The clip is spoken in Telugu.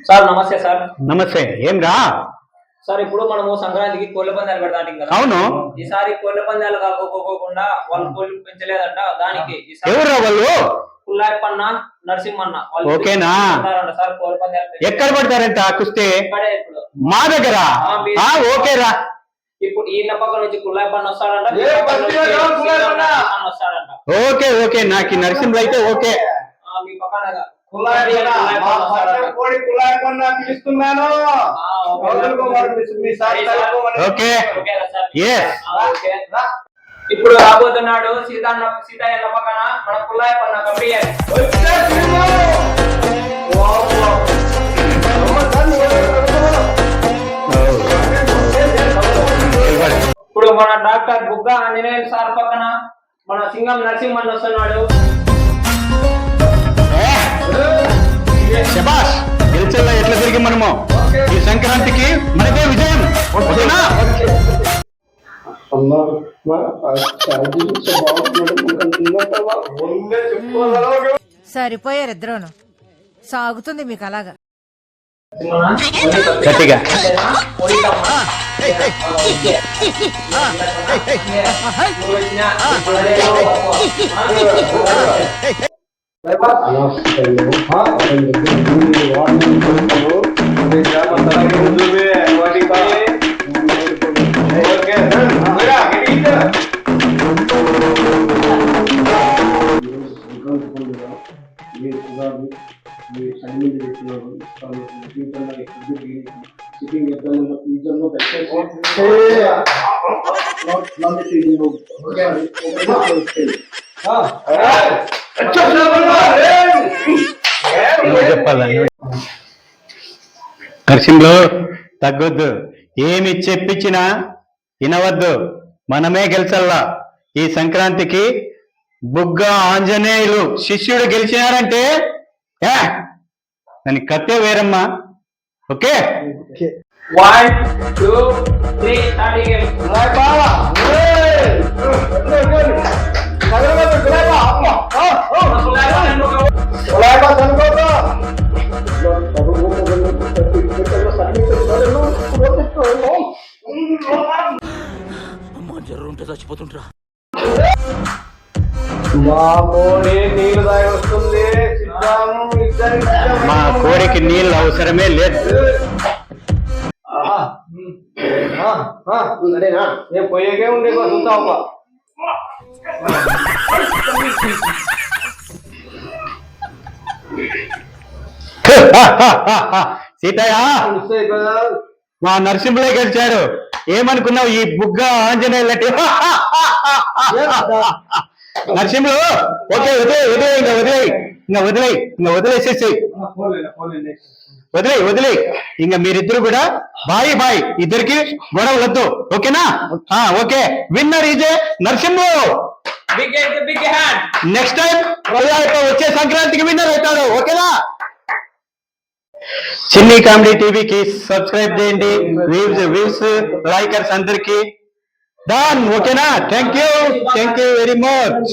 సార్ నమస్తే సార్. నమస్తే. ఏం రా సార్, ఇప్పుడు మనము సంక్రాంతికి కోళ్ళ పందాలు పెడతాం కదా. అవును. ఈసారి కోళ్ళ పందాలు కాకపోకుండా వాళ్ళు కోళ్ళు పెంచలేదంట. దానికి ఎవరు వాళ్ళు? పుల్లాయప్పన్న, నరసింహన్న ఓకేనా సార్. కోళ్ళ పందాలు ఎక్కడ పడతారంట కుస్తీ? ఇప్పుడు మా దగ్గర. ఓకేరా. ఇప్పుడు ఈయన పక్క నుంచి కుల్లాయప్పన్న వస్తాడంట. వస్తాడంట. Okay okay. నాకు నరసింహులు అయితే ఓకే. మీ పక్కన పిలుస్తున్నాను. ఇప్పుడు రాబోతున్నాడు సీతయ్య పక్కన మన పుల్లాయప్పన్న కబడ్డీ. ఇప్పుడు మన డాక్టర్ బుగ్గ ఆంజనేయ సార్ పక్కన మన సింగం నరసింహన్ వస్తున్నాడు. శబాష్. గెలిచేలా ఎట్లా తిరిగి మనము ఈ సంక్రాంతికి మనదే విజయం. ఓకేనా? సరిపోయారు ఇద్దరును. సాగుతుంది మీకు అలాగా గట్టిగా. చెప్పాలని నరసింహులు తగ్గొద్దు. ఏమి చెప్పించినా వినవద్దు. మనమే గెలిచల్లా. ఈ సంక్రాంతికి బుగ్గ ఆంజనేయులు శిష్యుడు గెలిచినారంటే దాని కత్తే వేరమ్మా. ఓకే. 1 2 3 స్టార్టింగ్. జరుగుంటే చచ్చిపోతుంటా. మా కోడి నీళ్ళు దాగి వస్తుంది. మా కోడికి నీళ్ళు అవసరమే లేదు. నేను పోయేకే ఉండే చూస్తావా? సీతయ్య, మా నరసింహులే గెలిచారు. ఏమనుకున్నావు? ఈ బుగ్గ ఆంజనేయులటి నరసింహులు. ఓకే, వదిలేసేసి వదిలే. ఇంకా మీరిద్దరు కూడా బాయ్ బాయ్. ఇద్దరికి గొడవ వద్దు. ఓకేనా? Okay. Winner EJ Narasimhulu. Next time వచ్చే సంక్రాంతికి విన్నర్ అవుతాడు. ఓకేనా? చిన్ని కామెడీ టీవీకి సబ్స్క్రైబ్ చేయండి. వ్యూస్ లైకర్స్ అందరికి డన్. ఓకేనా? Thank you very much.